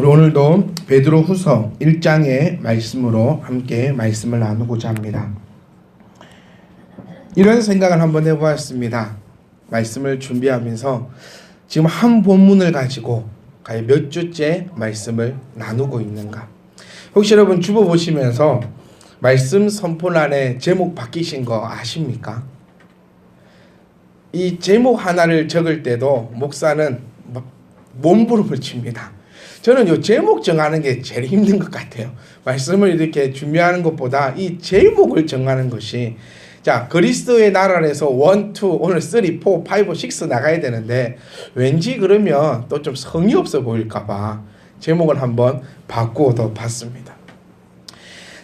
오늘도 베드로후서 1장의 말씀으로 함께 말씀을 나누고자 합니다. 이런 생각을 한번 해보았습니다. 말씀을 준비하면서 지금 한 본문을 가지고 과연 몇 주째 말씀을 나누고 있는가? 혹시 여러분 주보 보시면서 말씀 선포란에 제목 바뀌신 거 아십니까? 이 제목 하나를 적을 때도 목사는 몸부림을 칩니다. 저는 이 제목 정하는 게 제일 힘든 것 같아요. 말씀을 이렇게 준비하는 것보다 이 제목을 정하는 것이, 자, 그리스도의 나라에서 1, 2, 오늘 3, 4, 5, 6 나가야 되는데 왠지 그러면 또 좀 성의 없어 보일까봐 제목을 한번 바꾸어도 봤습니다.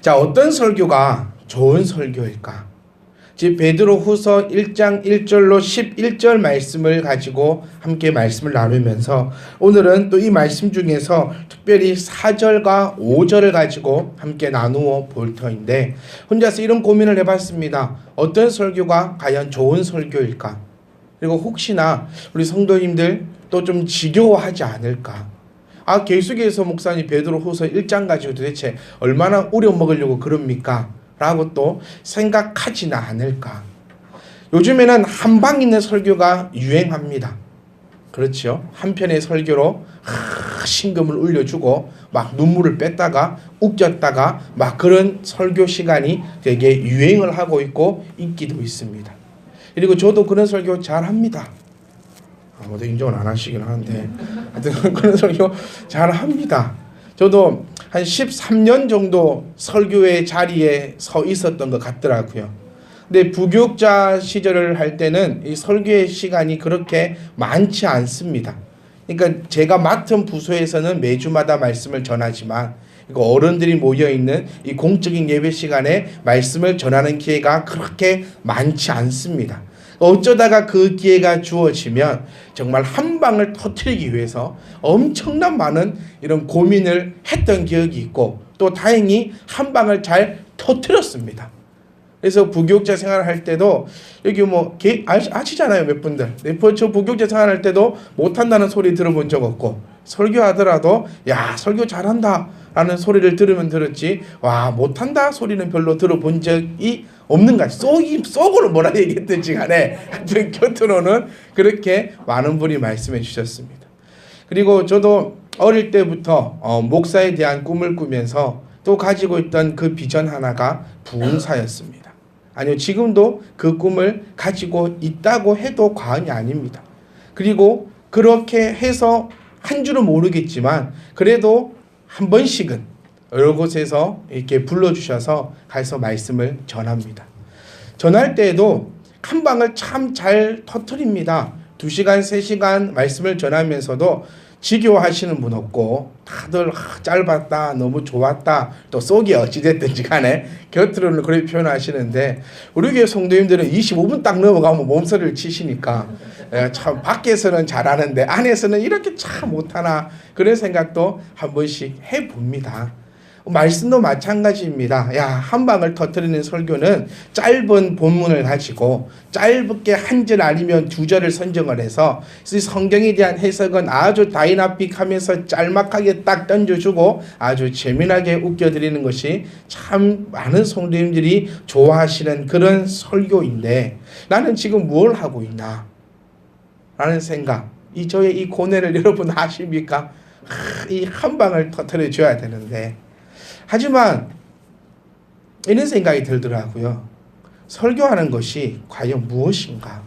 자, 어떤 설교가 좋은 설교일까? 즉 베드로후서 1장 1절로 11절 말씀을 가지고 함께 말씀을 나누면서 오늘은 또 이 말씀 중에서 특별히 4절과 5절을 가지고 함께 나누어 볼 터인데, 혼자서 이런 고민을 해봤습니다. 어떤 설교가 과연 좋은 설교일까? 그리고 혹시나 우리 성도님들 또 좀 지겨워하지 않을까? 계속해서 목사님 베드로후서 1장 가지고 도대체 얼마나 우려먹으려고 그럽니까? 라고 또 생각하지는 않을까. 요즘에는 한방 있는 설교가 유행합니다. 그렇죠? 한편의 설교로 신금을 울려주고 막 눈물을 뺐다가 웃겼다가 막 그런 설교 시간이 되게 유행을 하고 있고 인기도 있습니다. 그리고 저도 그런 설교 잘합니다. 아무도 인정을 안 하시긴 하는데 하여튼 그런 설교 잘합니다. 저도 한 13년 정도 설교의 자리에 서 있었던 것 같더라고요. 근데 부교육자 시절을 할 때는 이 설교의 시간이 그렇게 많지 않습니다. 그러니까 제가 맡은 부서에서는 매주마다 말씀을 전하지만 어른들이 모여있는 이 공적인 예배 시간에 말씀을 전하는 기회가 그렇게 많지 않습니다. 어쩌다가 그 기회가 주어지면 정말 한 방을 터뜨리기 위해서 엄청난 많은 이런 고민을 했던 기억이 있고, 또 다행히 한 방을 잘 터뜨렸습니다. 그래서 부교육자 생활을 할 때도 여기 아시잖아요, 몇 분들. 저 부교육자 생활할 때도 못한다는 소리 들어본 적 없고, 설교하더라도 야 설교 잘한다 라는 소리를 들으면 들었지, 와 못한다 소리는 별로 들어본 적이 없는 것 같아요. 속으로 뭐라 얘기했든지 간에 하여튼 곁으로는 그렇게 많은 분이 말씀해 주셨습니다. 그리고 저도 어릴 때부터 목사에 대한 꿈을 꾸면서 또 가지고 있던 그 비전 하나가 부흥사였습니다. 아니요, 지금도 그 꿈을 가지고 있다고 해도 과언이 아닙니다. 그리고 그렇게 해서 한 줄은 모르겠지만 그래도 한 번씩은 여러 곳에서 이렇게 불러주셔서 가서 말씀을 전합니다. 전할 때에도 한 방을 참 잘 터뜨립니다. 2시간, 3시간 말씀을 전하면서도 지겨워하시는 분 없고 다들 짧았다, 너무 좋았다, 또 속이 어찌됐든지 간에 곁으로는 그렇게 표현하시는데, 우리 교회 성도님들은 25분 딱 넘어가면 몸서리를 치시니까 참 밖에서는 잘하는데 안에서는 이렇게 참 못하나 그런 생각도 한 번씩 해봅니다. 말씀도 마찬가지입니다. 한 방을 터뜨리는 설교는 짧은 본문을 가지고 짧게 한 절 아니면 2절을 선정을 해서 성경에 대한 해석은 아주 다이나믹하면서 짤막하게 딱 던져주고 아주 재미나게 웃겨드리는 것이 참 많은 성도님들이 좋아하시는 그런 설교인데, 나는 지금 뭘 하고 있나 라는 생각, 저의 이 고뇌를 여러분 아십니까? 이 한 방을 터뜨려 줘야 되는데, 하지만 이런 생각이 들더라고요. 설교하는 것이 과연 무엇인가?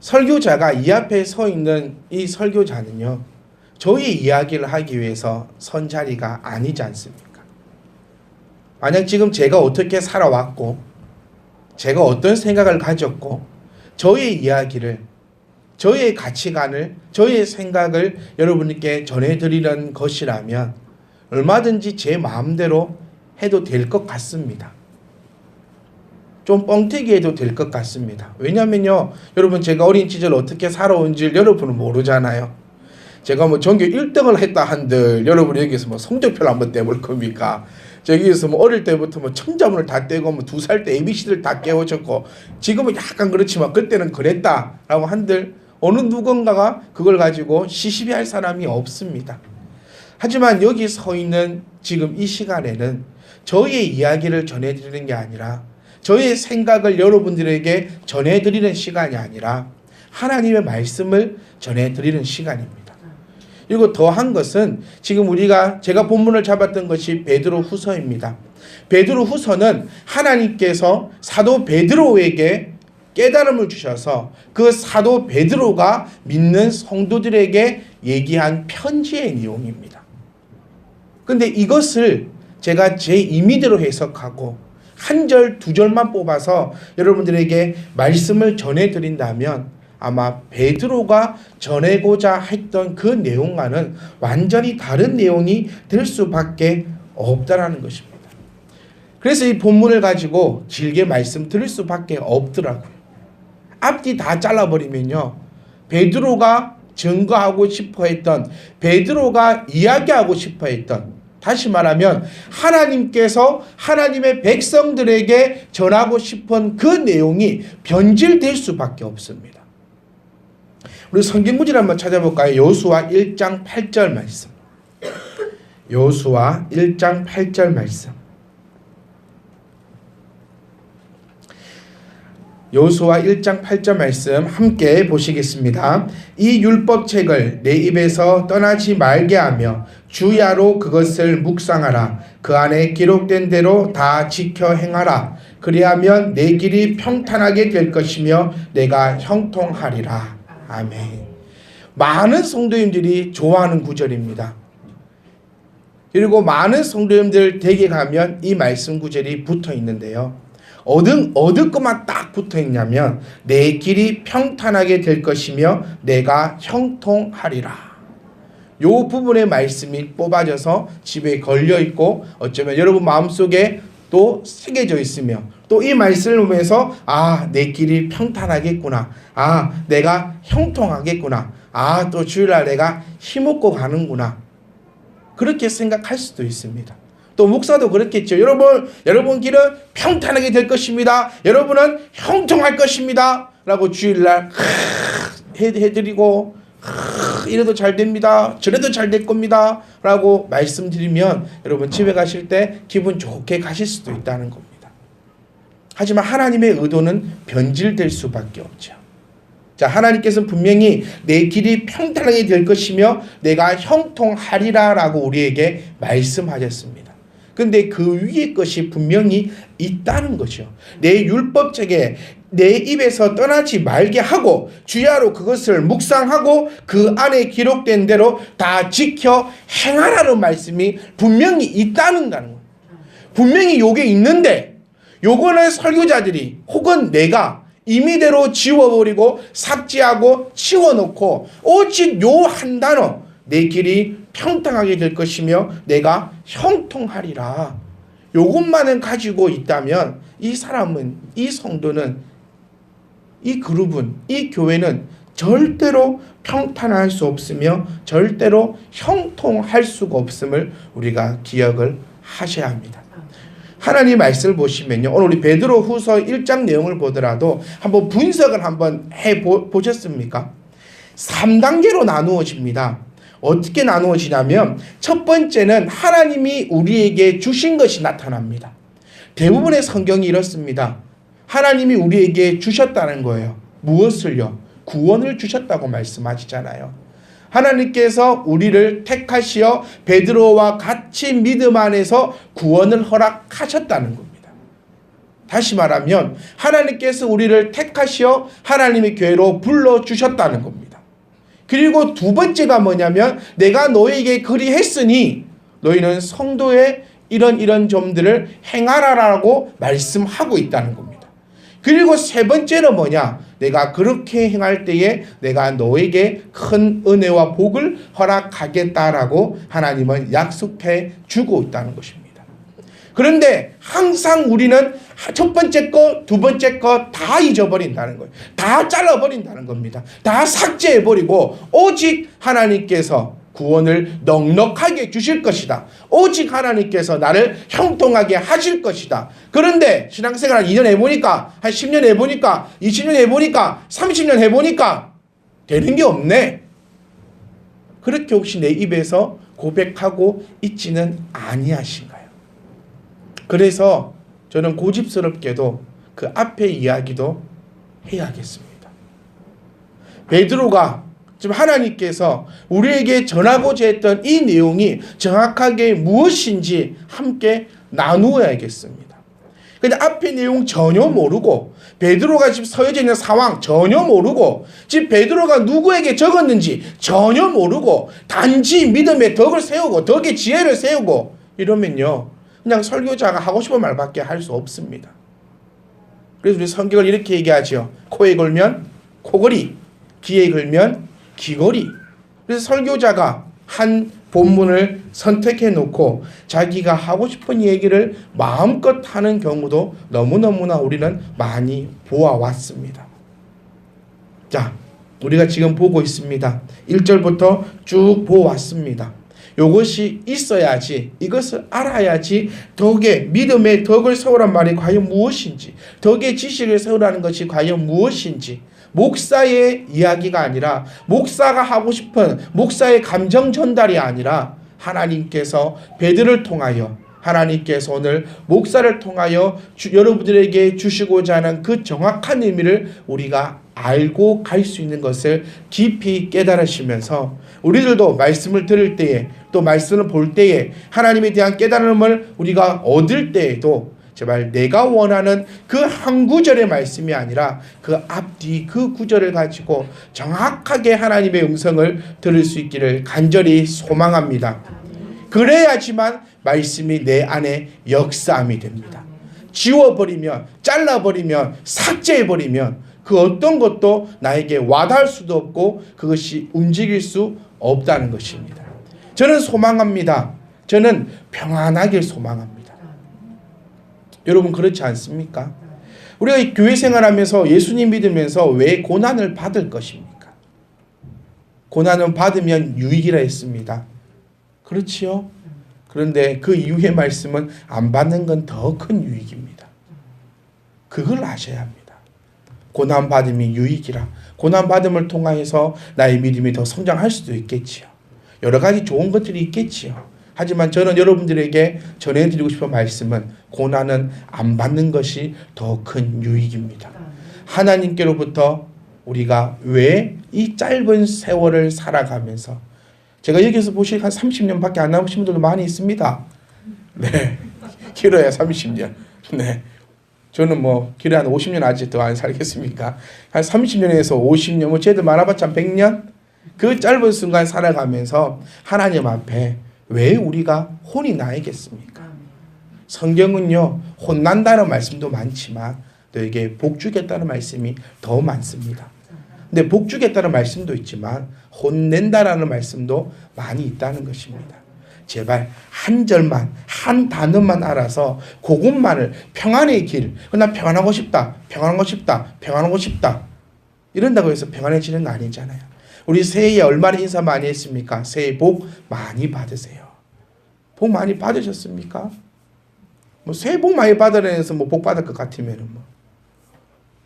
설교자가 이 앞에 서 있는 이 설교자는요, 저의 이야기를 하기 위해서 선 자리가 아니지 않습니까? 만약 지금 제가 어떻게 살아왔고 제가 어떤 생각을 가졌고 저의 이야기를, 저의 가치관을, 저의 생각을 여러분께 전해드리는 것이라면 얼마든지 제 마음대로 해도 될 것 같습니다. 좀 뻥튀기 해도 될 것 같습니다. 왜냐면요, 여러분 제가 어린 시절 어떻게 살아온지 여러분은 모르잖아요. 제가 전교 1등을 했다 한들 여러분이 여기서 성적표를 한번 떼볼 겁니까? 저기서 어릴 때부터 천자문을 다 떼고 2살 때 ABC를 다 깨우쳤고, 지금은 약간 그렇지만 그때는 그랬다라고 한들 어느 누군가가 그걸 가지고 시시비할 사람이 없습니다. 하지만 여기 서 있는 지금 이 시간에는 저의 이야기를 전해드리는 게 아니라 저의 생각을 여러분들에게 전해드리는 시간이 아니라 하나님의 말씀을 전해드리는 시간입니다. 그리고 더한 것은 지금 제가 본문을 잡았던 것이 베드로 후서입니다. 베드로 후서는 하나님께서 사도 베드로에게 깨달음을 주셔서 그 사도 베드로가 믿는 성도들에게 얘기한 편지의 내용입니다. 근데 이것을 제가 제 임의대로 해석하고 한 절, 두 절만 뽑아서 여러분들에게 말씀을 전해드린다면 아마 베드로가 전하고자 했던 그 내용과는 완전히 다른 내용이 될 수밖에 없다라는 것입니다. 그래서 이 본문을 가지고 길게 말씀드릴 수밖에 없더라고요. 앞뒤 다 잘라버리면요, 베드로가 증거하고 싶어 했던, 베드로가 이야기하고 싶어 했던, 다시 말하면 하나님께서 하나님의 백성들에게 전하고 싶은 그 내용이 변질될 수밖에 없습니다. 우리 성경 구절 한번 찾아볼까요? 여호수아 1장 8절 말씀. 여호수아 1장 8절 말씀. 여호수아 1장 8절 말씀 함께 보시겠습니다. 이 율법책을 내 입에서 떠나지 말게 하며 주야로 그것을 묵상하라. 그 안에 기록된 대로 다 지켜 행하라. 그리하면 내 길이 평탄하게 될 것이며 내가 형통하리라. 아멘. 많은 성도님들이 좋아하는 구절입니다. 그리고 많은 성도님들 댁에 가면 이 말씀 구절이 붙어 있는데요. 어느 것만 딱 붙어 있냐면 내 길이 평탄하게 될 것이며 내가 형통하리라. 요 부분의 말씀이 뽑아져서 집에 걸려 있고 어쩌면 여러분 마음속에 또 새겨져 있으며 또 이 말씀을 보면서 내 길이 평탄하겠구나. 내가 형통하겠구나. 또 주일날 내가 힘없고 가는구나. 그렇게 생각할 수도 있습니다. 또 목사도 그렇겠죠. 여러분 길은 평탄하게 될 것입니다. 여러분은 형통할 것입니다. 라고 주일날 해드리고 이래도 잘 됩니다. 저래도 잘 될 겁니다. 라고 말씀드리면 여러분 집에 가실 때 기분 좋게 가실 수도 있다는 겁니다. 하지만 하나님의 의도는 변질될 수밖에 없죠. 자, 하나님께서는 분명히 내 길이 평탄하게 될 것이며 내가 형통하리라 라고 우리에게 말씀하셨습니다. 근데 그 위의 것이 분명히 있다는 거죠. 내 율법책에 내 입에서 떠나지 말게 하고 주야로 그것을 묵상하고 그 안에 기록된 대로 다 지켜 행하라는 말씀이 분명히 있다는 거예요. 분명히 요게 있는데 요거는 설교자들이 혹은 내가 임의대로 지워버리고 삭제하고 치워놓고 오직 요 한 단어 내 길이 평탄하게 될 것이며 내가 형통하리라. 요것만은 가지고 있다면 이 사람은, 이 성도는, 이 그룹은, 이 교회는 절대로 평탄할 수 없으며 절대로 형통할 수가 없음을 우리가 기억을 하셔야 합니다. 하나님 말씀을 보시면요, 오늘 우리 베드로 후서 1장 내용을 보더라도 한번 분석을 한번 해보셨습니까? 3단계로 나누어집니다. 어떻게 나누어지냐면 첫 번째는 하나님이 우리에게 주신 것이 나타납니다. 대부분의 성경이 이렇습니다. 하나님이 우리에게 주셨다는 거예요. 무엇을요? 구원을 주셨다고 말씀하시잖아요. 하나님께서 우리를 택하시어 베드로와 같이 믿음 안에서 구원을 허락하셨다는 겁니다. 다시 말하면 하나님께서 우리를 택하시어 하나님의 교회로 불러주셨다는 겁니다. 그리고 두 번째가 뭐냐면 내가 너에게 그리했으니 너희는 성도의 이런 점들을 행하라라고 말씀하고 있다는 겁니다. 그리고 세 번째는 뭐냐? 내가 그렇게 행할 때에 내가 너에게 큰 은혜와 복을 허락하겠다라고 하나님은 약속해 주고 있다는 것입니다. 그런데 항상 우리는 첫 번째 거, 두 번째 거 다 잊어버린다는 거예요. 다 잘라버린다는 겁니다. 다 삭제해버리고 오직 하나님께서 구원을 넉넉하게 주실 것이다. 오직 하나님께서 나를 형통하게 하실 것이다. 그런데 신앙생활 2년 해보니까, 한 10년 해보니까, 20년 해보니까, 30년 해보니까 되는 게 없네. 그렇게 혹시 내 입에서 고백하고 있지는 아니하신가요? 그래서 저는 고집스럽게도 그 앞에 이야기도 해야겠습니다. 베드로가 지금 하나님께서 우리에게 전하고자 했던 이 내용이 정확하게 무엇인지 함께 나누어야겠습니다. 근데 앞에 내용 전혀 모르고 베드로가 지금 서여져 있는 상황 전혀 모르고 지금 베드로가 누구에게 적었는지 전혀 모르고 단지 믿음의 덕을 세우고 덕의 지혜를 세우고 이러면요 그냥 설교자가 하고 싶은 말밖에 할 수 없습니다. 그래서 우리 성경을 이렇게 얘기하죠. 코에 걸면 코걸이, 귀에 걸면 귀걸이. 그래서 설교자가 한 본문을 선택해 놓고 자기가 하고 싶은 얘기를 마음껏 하는 경우도 너무너무나 우리는 많이 보아왔습니다. 자, 우리가 지금 보고 있습니다. 1절부터 쭉 보아왔습니다. 이것이 있어야지, 이것을 알아야지 덕의 믿음의 덕을 세우란 말이 과연 무엇인지, 덕의 지식을 세우라는 것이 과연 무엇인지, 목사의 이야기가 아니라 목사가 하고 싶은 목사의 감정 전달이 아니라 하나님께서 베드로를 통하여 하나님께서 오늘 목사를 통하여 여러분들에게 주시고자 하는 그 정확한 의미를 우리가 알고 갈 수 있는 것을 깊이 깨달으시면서 우리들도 말씀을 들을 때에 또 말씀을 볼 때에 하나님에 대한 깨달음을 우리가 얻을 때에도 제발 내가 원하는 그 한 구절의 말씀이 아니라 그 앞뒤 그 구절을 가지고 정확하게 하나님의 음성을 들을 수 있기를 간절히 소망합니다. 그래야지만 말씀이 내 안에 역사함이 됩니다. 지워버리면, 잘라버리면, 삭제해버리면 그 어떤 것도 나에게 와닿을 수도 없고 그것이 움직일 수 없다는 것입니다. 저는 소망합니다. 저는 평안하길 소망합니다. 여러분 그렇지 않습니까? 우리가 이 교회 생활하면서 예수님 믿으면서 왜 고난을 받을 것입니까? 고난을 받으면 유익이라 했습니다. 그렇지요? 그런데 그 이후의 말씀은 안 받는 건 더 큰 유익입니다. 그걸 아셔야 합니다. 고난받음이 유익이라. 고난받음을 통하여서 나의 믿음이 더 성장할 수도 있겠지요. 여러 가지 좋은 것들이 있겠지요. 하지만 저는 여러분들에게 전해드리고 싶은 말씀은 고난은 안 받는 것이 더 큰 유익입니다. 하나님께로부터 우리가 왜 이 짧은 세월을 살아가면서 제가 여기서 보실 한 30년밖에 안 남으신 분들도 많이 있습니다. 네, 길어야 30년. 네, 저는 뭐 길어 한 50년 아직 더 안 살겠습니까? 한 30년에서 50년, 뭐 쟤들 많아봤자 100년? 그 짧은 순간 살아가면서 하나님 앞에 왜 우리가 혼이 나야겠습니까? 성경은요 혼난다는 말씀도 많지만 너에게 복 주겠다는 말씀이 더 많습니다. 근데 복 주겠다는 말씀도 있지만 혼낸다라는 말씀도 많이 있다는 것입니다. 제발 한 절만 한 단어만 알아서 그것만을 평안의 길, 난 평안하고 싶다, 평안하고 싶다, 평안하고 싶다 이런다고 해서 평안해지는 거 아니잖아요. 우리 새해에 얼마나 인사 많이 했습니까? 새해 복 많이 받으세요. 복 많이 받으셨습니까? 뭐 새해 복 많이 받으려서 뭐 복 받을 것 같으면은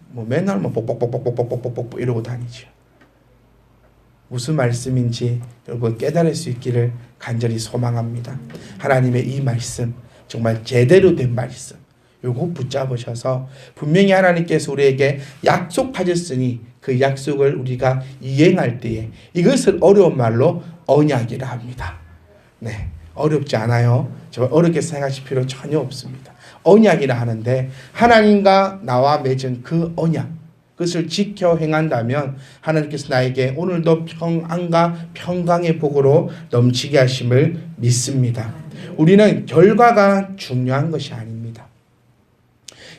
뭐 맨날 뭐 복복복복복복복복 이러고 다니죠. 무슨 말씀인지 여러분 깨달을 수 있기를 간절히 소망합니다. 하나님의 이 말씀 정말 제대로 된 말씀 요거 붙잡으셔서 분명히 하나님께서 우리에게 약속하셨으니 그 약속을 우리가 이행할 때에 이것을 어려운 말로 언약이라 합니다. 네, 어렵지 않아요. 정말 어렵게 생각하실 필요 전혀 없습니다. 언약이라 하는데 하나님과 나와 맺은 그 언약 그것을 지켜 행한다면 하나님께서 나에게 오늘도 평안과 평강의 복으로 넘치게 하심을 믿습니다. 우리는 결과가 중요한 것이 아닙니다.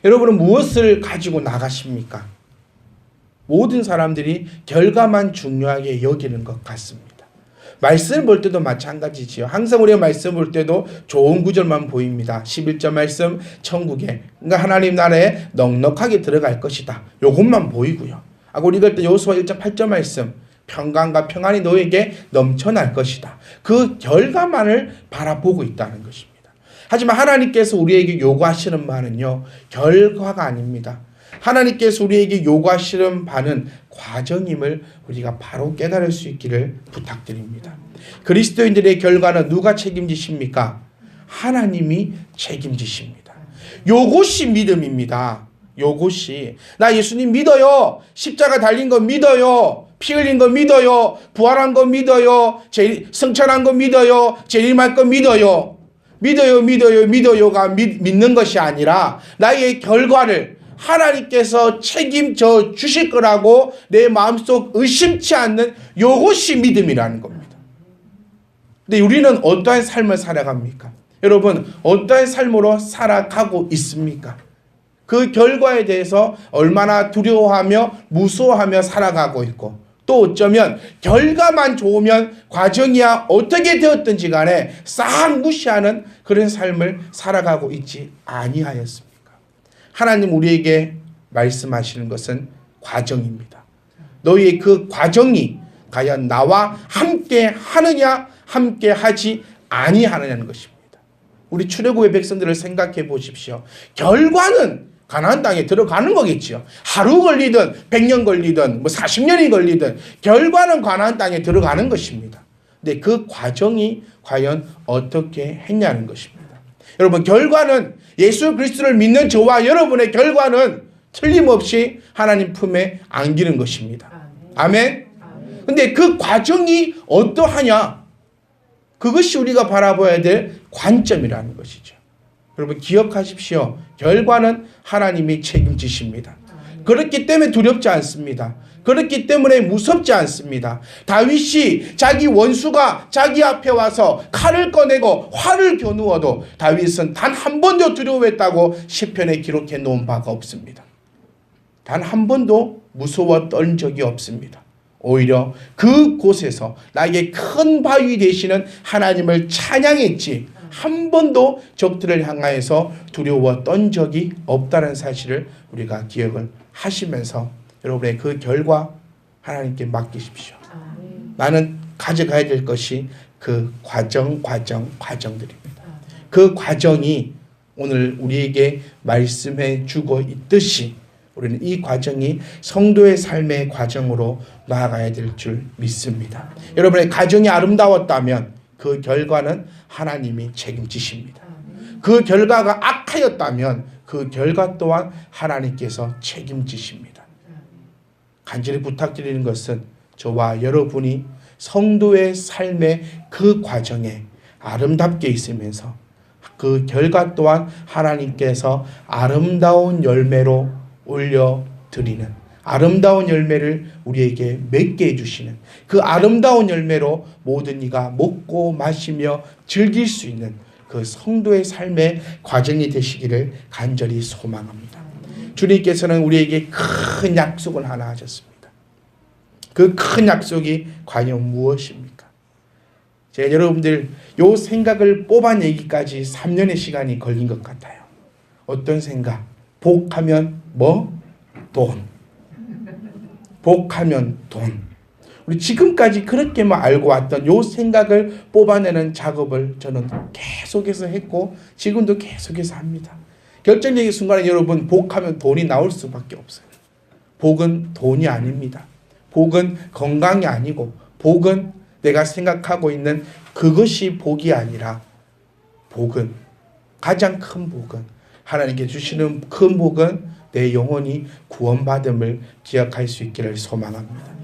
여러분은 무엇을 가지고 나가십니까? 모든 사람들이 결과만 중요하게 여기는 것 같습니다. 말씀 볼 때도 마찬가지지요. 항상 우리가 말씀 볼 때도 좋은 구절만 보입니다. 11절 말씀 천국에 그러니까 하나님 나라에 넉넉하게 들어갈 것이다. 요것만 보이고요. 우리가 또 여호수아 1장 8절 말씀 평강과 평안이 너에게 넘쳐날 것이다. 그 결과만을 바라보고 있다는 것입니다. 하지만 하나님께서 우리에게 요구하시는 말은요. 결과가 아닙니다. 하나님께서 우리에게 요구하시는 바는 과정임을 우리가 바로 깨달을 수 있기를 부탁드립니다. 그리스도인들의 결과는 누가 책임지십니까? 하나님이 책임지십니다. 요것이 믿음입니다. 요것이 나 예수님 믿어요. 십자가 달린 거 믿어요. 피 흘린 거 믿어요. 부활한 거 믿어요. 성천한 거 믿어요. 재림할 거 믿어요. 믿어요가 믿는 것이 아니라 나의 결과를 하나님께서 책임져 주실 거라고 내 마음속 의심치 않는 요것이 믿음이라는 겁니다. 근데 우리는 어떠한 삶을 살아갑니까? 여러분, 어떠한 삶으로 살아가고 있습니까? 그 결과에 대해서 얼마나 두려워하며 무서워하며 살아가고 있고, 또 어쩌면 결과만 좋으면 과정이야 어떻게 되었든지 간에 싹 무시하는 그런 삶을 살아가고 있지 아니하였습니까? 하나님 우리에게 말씀하시는 것은 과정입니다. 너희의 그 과정이 과연 나와 함께 하느냐 함께 하지 아니하느냐는 것입니다. 우리 출애굽의 백성들을 생각해 보십시오. 결과는 가나안 땅에 들어가는 거겠죠. 하루 걸리든 100년 걸리든 40년이 걸리든 결과는 가나안 땅에 들어가는 것입니다. 근데 그 과정이 과연 어떻게 했냐는 것입니다. 여러분, 결과는 예수 그리스도를 믿는 저와 여러분의 결과는 틀림없이 하나님 품에 안기는 것입니다. 아멘. 근데 그 과정이 어떠하냐? 그것이 우리가 바라봐야 될 관점이라는 것이죠. 여러분 기억하십시오. 결과는 하나님이 책임지십니다. 그렇기 때문에 두렵지 않습니다. 그렇기 때문에 무섭지 않습니다. 다윗이 자기 원수가 자기 앞에 와서 칼을 꺼내고 활을 겨누어도 다윗은 단 한 번도 두려워했다고 시편에 기록해 놓은 바가 없습니다. 단 한 번도 무서워 떨 적이 없습니다. 오히려 그곳에서 나에게 큰 바위 되시는 하나님을 찬양했지 한 번도 적들을 향하여서 두려워 떤 적이 없다는 사실을 우리가 기억을 하시면서 여러분의 그 결과 하나님께 맡기십시오. 나는 가져가야 될 것이 그 과정들입니다. 그 과정이 오늘 우리에게 말씀해 주고 있듯이 우리는 이 과정이 성도의 삶의 과정으로 나아가야 될 줄 믿습니다. 여러분의 가정이 아름다웠다면 그 결과는 하나님이 책임지십니다. 그 결과가 악하였다면 그 결과 또한 하나님께서 책임지십니다. 간절히 부탁드리는 것은 저와 여러분이 성도의 삶의 그 과정에 아름답게 있으면서 그 결과 또한 하나님께서 아름다운 열매로 올려드리는 아름다운 열매를 우리에게 맺게 해주시는 그 아름다운 열매로 모든 이가 먹고 마시며 즐길 수 있는 그 성도의 삶의 과정이 되시기를 간절히 소망합니다. 주님께서는 우리에게 큰 약속을 하나 하셨습니다. 그 큰 약속이 과연 무엇입니까? 제가 여러분들 요 생각을 뽑아내기까지 3년의 시간이 걸린 것 같아요. 어떤 생각? 복하면 뭐? 돈. 복하면 돈. 우리 지금까지 그렇게만 알고 왔던 요 생각을 뽑아내는 작업을 저는 계속해서 했고 지금도 계속해서 합니다. 결정적인 순간에 여러분 복하면 돈이 나올 수밖에 없어요. 복은 돈이 아닙니다. 복은 건강이 아니고 복은 내가 생각하고 있는 그것이 복이 아니라 복은 가장 큰 복은 하나님께 주시는 큰 복은 내 영혼이 구원받음을 기억할 수 있기를 소망합니다.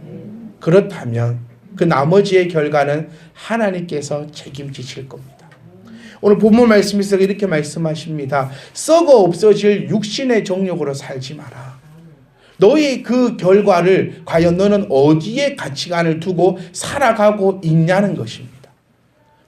그렇다면 그 나머지의 결과는 하나님께서 책임지실 겁니다. 오늘 본문 말씀에서 이렇게 말씀하십니다. 썩어 없어질 육신의 정욕으로 살지 마라. 너의 그 결과를 과연 너는 어디에 가치관을 두고 살아가고 있냐는 것입니다.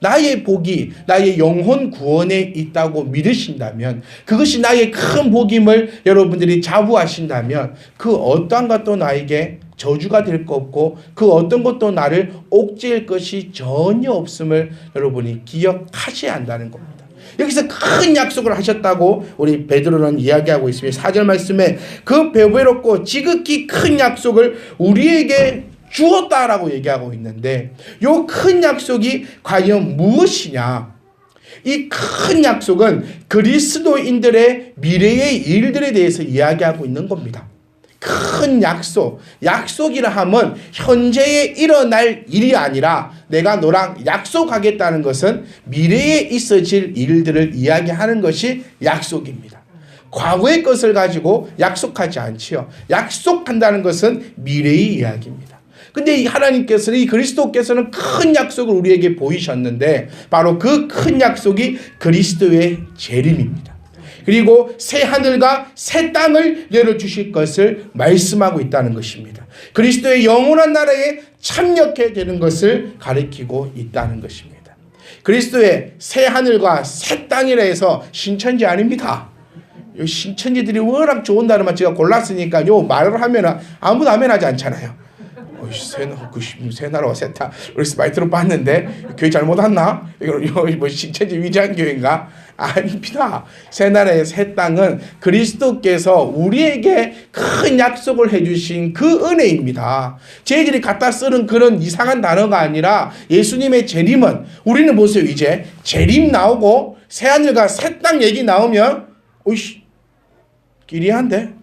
나의 복이 나의 영혼 구원에 있다고 믿으신다면 그것이 나의 큰 복임을 여러분들이 자부하신다면 그 어떠한 것도 나에게 저주가 될 것 없고 그 어떤 것도 나를 옥죄일 것이 전혀 없음을 여러분이 기억하셔야 한다는 겁니다. 여기서 큰 약속을 하셨다고 우리 베드로는 이야기하고 있습니다. 4절 말씀에 그 배배롭고 지극히 큰 약속을 우리에게 주었다라고 얘기하고 있는데 요 큰 약속이 과연 무엇이냐? 이 큰 약속은 그리스도인들의 미래의 일들에 대해서 이야기하고 있는 겁니다. 큰 약속, 약속이라 하면 현재에 일어날 일이 아니라 내가 너랑 약속하겠다는 것은 미래에 있어질 일들을 이야기하는 것이 약속입니다. 과거의 것을 가지고 약속하지 않지요. 약속한다는 것은 미래의 이야기입니다. 근데 이 하나님께서는, 이 그리스도께서는 큰 약속을 우리에게 보이셨는데 바로 그 큰 약속이 그리스도의 재림입니다. 그리고 새 하늘과 새 땅을 열어주실 것을 말씀하고 있다는 것입니다. 그리스도의 영원한 나라에 참여하게 되는 것을 가리키고 있다는 것입니다. 그리스도의 새 하늘과 새 땅이라 해서 신천지 아닙니다. 신천지들이 워낙 좋은 단어만 제가 골랐으니까 요 말을 하면 아무도 아멘 하지 않잖아요. 새 나라와 새 땅. 그래서 많이 들어봤는데 교회 잘못 왔나? 이거 뭐 신천지 위장 교회인가? 아닙니다. 새 나라의 새 땅은 그리스도께서 우리에게 큰 약속을 해주신 그 은혜입니다. 저희들이 갖다 쓰는 그런 이상한 단어가 아니라 예수님의 재림은, 우리는 보세요. 이제 재림 나오고 새 하늘과 새 땅 얘기 나오면 오이씨 기리한데?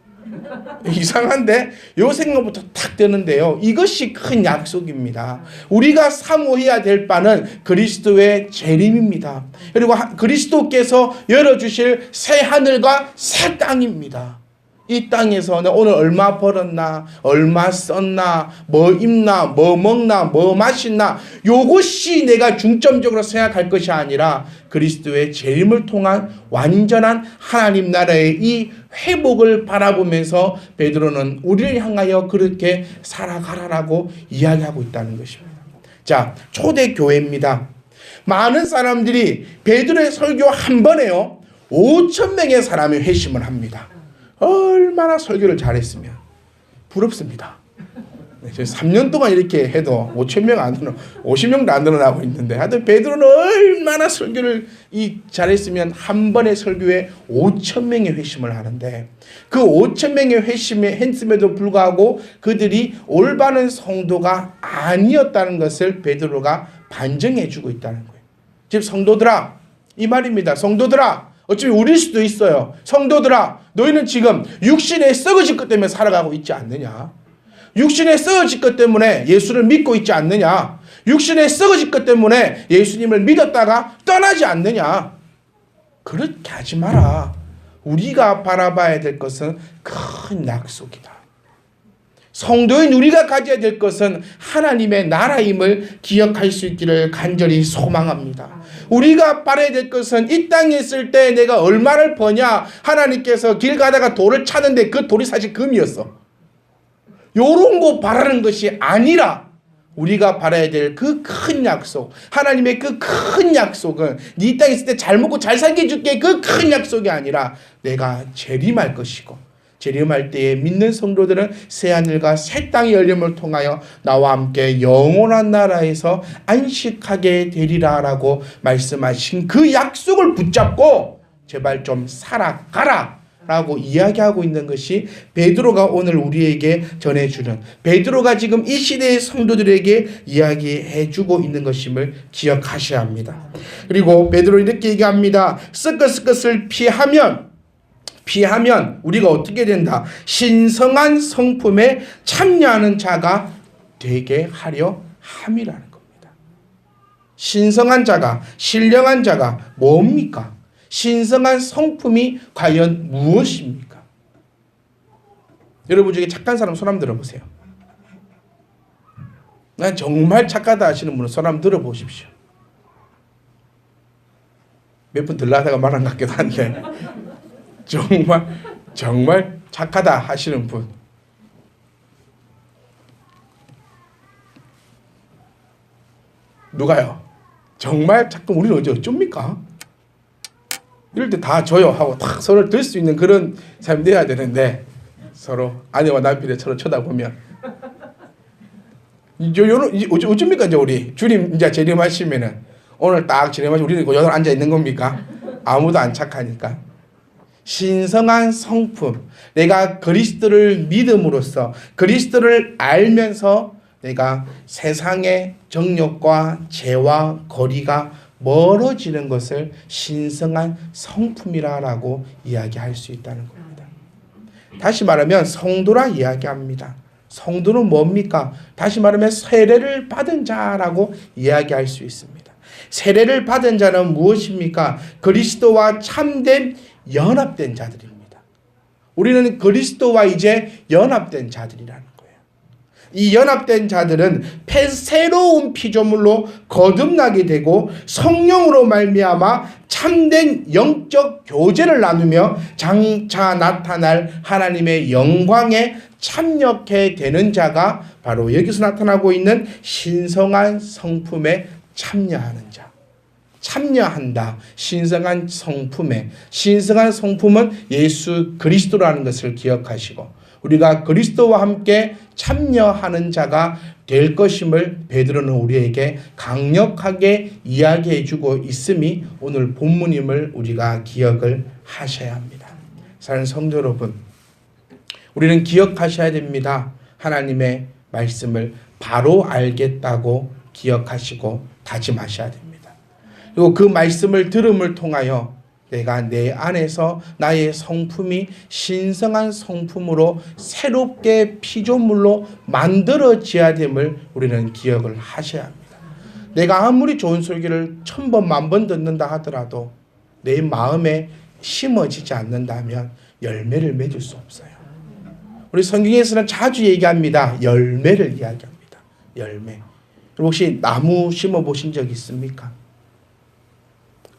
이상한데? 요 생각부터 탁 드는데요. 이것이 큰 약속입니다. 우리가 사모해야 될 바는 그리스도의 재림입니다. 그리고 그리스도께서 열어주실 새 하늘과 새 땅입니다. 이 땅에서는 오늘 얼마 벌었나, 얼마 썼나, 뭐 입나, 뭐 먹나, 뭐 마시나, 요것이 내가 중점적으로 생각할 것이 아니라 그리스도의 재림을 통한 완전한 하나님 나라의 이 회복을 바라보면서 베드로는 우리를 향하여 그렇게 살아가라라고 이야기하고 있다는 것입니다. 자, 초대교회입니다. 많은 사람들이 베드로의 설교 한 번에요 5,000명의 사람이 회심을 합니다. 얼마나 설교를 잘했으면. 부럽습니다. 3년 동안 이렇게 해도 5,000명 안 늘어, 50명도 안 늘어나고 있는데, 하여튼 베드로는 얼마나 설교를 잘했으면 한 번의 설교에 5,000명의 회심을 하는데, 그 5,000명의 회심에 했음에도 불구하고 그들이 올바른 성도가 아니었다는 것을 베드로가 반증해주고 있다는 거예요. 즉 성도들아, 이 말입니다. 성도들아, 어차피 우릴 수도 있어요. 성도들아, 너희는 지금 육신의 썩어질 것 때문에 살아가고 있지 않느냐? 육신의 썩어질 것 때문에 예수를 믿고 있지 않느냐? 육신의 썩어질 것 때문에 예수님을 믿었다가 떠나지 않느냐? 그렇게 하지 마라. 우리가 바라봐야 될 것은 큰 약속이다. 성도인 우리가 가져야 될 것은 하나님의 나라임을 기억할 수 있기를 간절히 소망합니다. 우리가 바라야 될 것은 이 땅에 있을 때 내가 얼마를 버냐, 하나님께서 길 가다가 돌을 찾는데 그 돌이 사실 금이었어. 요런 거 바라는 것이 아니라 우리가 바라야 될 그 큰 약속, 하나님의 그 큰 약속은 네 땅에 있을 때 잘 먹고 잘 살게 해줄게, 그 큰 약속이 아니라 내가 재림할 것이고, 재림할 때에 믿는 성도들은 새하늘과 새 땅의 열림을 통하여 나와 함께 영원한 나라에서 안식하게 되리라라고 말씀하신 그 약속을 붙잡고 제발 좀 살아가라 라고 이야기하고 있는 것이 베드로가 오늘 우리에게 전해주는, 베드로가 지금 이 시대의 성도들에게 이야기해주고 있는 것임을 기억하셔야 합니다. 그리고 베드로 이렇게 얘기합니다. 썩은 것을 피하면 우리가 어떻게 된다? 신성한 성품에 참여하는 자가 되게 하려 함이라는 겁니다. 신성한 자가, 신령한 자가 뭡니까? 신성한 성품이 과연 무엇입니까? 여러분 중에 착한 사람 손 한번 들어보세요. 난 정말 착하다 하시는 분은 손 한번 들어보십시오. 몇 분 들라다가 말한 것 같기도 한데 정말 착하다 하시는 분. 누가요? 정말 착한, 우리는 어째 어쩝니까? 이럴 때 다 줘요 하고 딱 서로를 들 수 있는 그런 사람이 돼야 되는데, 서로 아내와 남편이 서로 쳐다보면 어쩝니까? 이제 우리 주님 이제 재림하시면은 오늘 딱 재림하시면 우리는 여기 앉아 있는 겁니까? 아무도 안 착하니까. 신성한 성품, 내가 그리스도를 믿음으로써, 그리스도를 알면서 내가 세상의 정욕과 죄와 거리가 멀어지는 것을 신성한 성품이라고 이야기할 수 있다는 겁니다. 다시 말하면 성도라 이야기합니다. 성도는 뭡니까? 다시 말하면 세례를 받은 자라고 이야기할 수 있습니다. 세례를 받은 자는 무엇입니까? 그리스도와 참된 연합된 자들입니다. 우리는 그리스도와 이제 연합된 자들이라는 거예요. 이 연합된 자들은 새로운 피조물로 거듭나게 되고 성령으로 말미암아 참된 영적 교제를 나누며 장차 나타날 하나님의 영광에 참여하게 되는 자가 바로 여기서 나타나고 있는 신성한 성품에 참여하는 자. 참여한다. 신성한 성품에. 신성한 성품은 예수 그리스도라는 것을 기억하시고 우리가 그리스도와 함께 참여하는 자가 될 것임을 베드로는 우리에게 강력하게 이야기해 주고 있음이 오늘 본문임을 우리가 기억을 하셔야 합니다. 사랑하는 성도 여러분, 우리는 기억하셔야 됩니다. 하나님의 말씀을 바로 알겠다고 기억하시고 다짐하셔야 됩니다. 그리고 그 말씀을 들음을 통하여 내가 내 안에서 나의 성품이 신성한 성품으로 새롭게 피조물로 만들어져야 됨을 우리는 기억을 하셔야 합니다. 내가 아무리 좋은 설교를 1000번, 10,000번 듣는다 하더라도 내 마음에 심어지지 않는다면 열매를 맺을 수 없어요. 우리 성경에서는 자주 얘기합니다. 열매를 이야기합니다. 열매. 혹시 나무 심어보신 적 있습니까?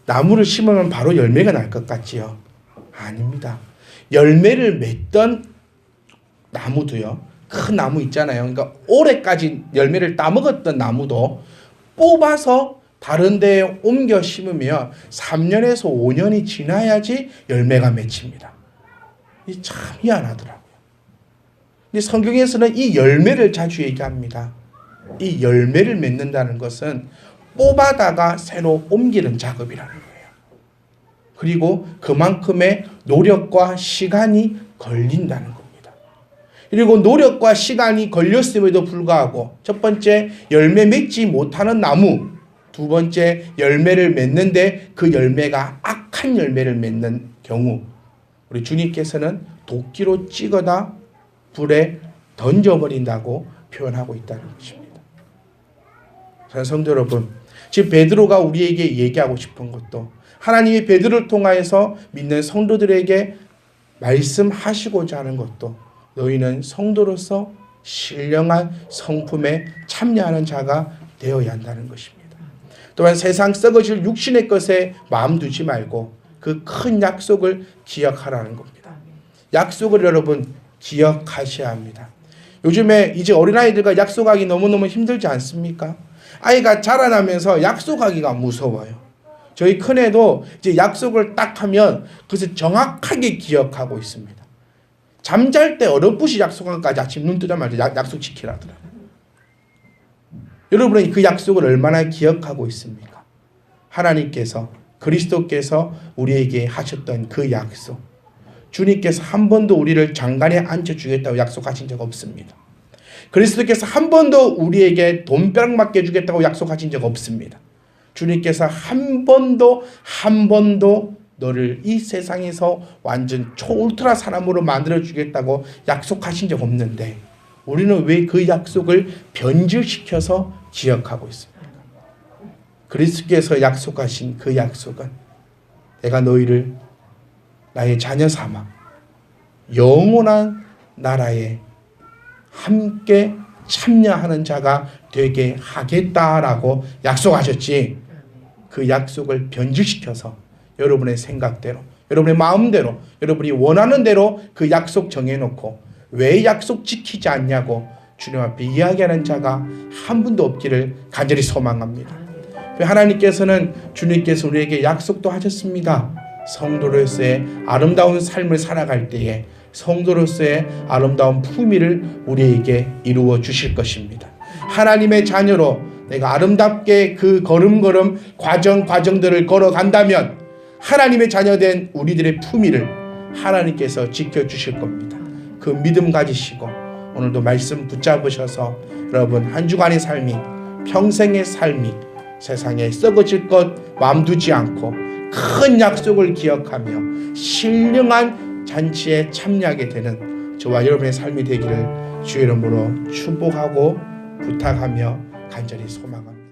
나무를 심으면 바로 열매가 날 것 같지요? 아닙니다. 열매를 맺던 나무도요. 큰 나무 있잖아요. 그러니까 올해까지 열매를 따먹었던 나무도 뽑아서 다른 데에 옮겨 심으면 3년에서 5년이 지나야지 열매가 맺힙니다. 이 참 희한하더라고요. 근데 성경에서는 이 열매를 자주 얘기합니다. 이 열매를 맺는다는 것은 뽑아다가 새로 옮기는 작업이라는 거예요. 그리고 그만큼의 노력과 시간이 걸린다는 겁니다. 그리고 노력과 시간이 걸렸음에도 불구하고 첫 번째 열매 맺지 못하는 나무, 두 번째 열매를 맺는데 그 열매가 악한 열매를 맺는 경우 우리 주님께서는 도끼로 찍어다 불에 던져버린다고 표현하고 있다는 것입니다. 성도 여러분, 지금 베드로가 우리에게 얘기하고 싶은 것도 하나님이 베드로를 통하여서 믿는 성도들에게 말씀하시고자 하는 것도 너희는 성도로서 신령한 성품에 참여하는 자가 되어야 한다는 것입니다. 또한 세상 썩어질 육신의 것에 마음 두지 말고 그 큰 약속을 기억하라는 겁니다. 약속을 여러분 기억하셔야 합니다. 요즘에 이제 어린아이들과 약속하기 너무너무 힘들지 않습니까? 아이가 자라나면서 약속하기가 무서워요. 저희 큰애도 이제 약속을 딱 하면 그것을 정확하게 기억하고 있습니다. 잠잘 때 어렴풋이 약속한 것까지 아침 눈 뜨자마자 약속 지키라더라고요. 여러분은 그 약속을 얼마나 기억하고 있습니까? 하나님께서 그리스도께서 우리에게 하셨던 그 약속, 주님께서 한 번도 우리를 장관에 앉혀주겠다고 약속하신 적 없습니다. 그리스도께서 한 번도 우리에게 돈벼락 맡겨주겠다고 약속하신 적 없습니다. 주님께서 한 번도 너를 이 세상에서 완전 초울트라 사람으로 만들어주겠다고 약속하신 적 없는데 우리는 왜 그 약속을 변질시켜서 기억하고 있습니까? 그리스도께서 약속하신 그 약속은 내가 너희를 나의 자녀 삼아 영원한 나라에 함께 참여하는 자가 되게 하겠다라고 약속하셨지, 그 약속을 변질시켜서 여러분의 생각대로, 여러분의 마음대로, 여러분이 원하는 대로 그 약속 정해놓고 왜 약속 지키지 않냐고 주님 앞에 이야기하는 자가 한 분도 없기를 간절히 소망합니다. 하나님께서는 주님께서 우리에게 약속도 하셨습니다. 성도로서의 아름다운 삶을 살아갈 때에 성도로서의 아름다운 품위를 우리에게 이루어 주실 것입니다. 하나님의 자녀로 내가 아름답게 그 걸음걸음 과정들을 걸어간다면 하나님의 자녀된 우리들의 품위를 하나님께서 지켜주실 겁니다. 그 믿음 가지시고 오늘도 말씀 붙잡으셔서 여러분 한 주간의 삶이, 평생의 삶이 세상에 썩어질 것 마음 두지 않고 큰 약속을 기억하며 신령한 잔치에 참여하게 되는 저와 여러분의 삶이 되기를 주의 이름으로 축복하고 부탁하며 간절히 소망합니다.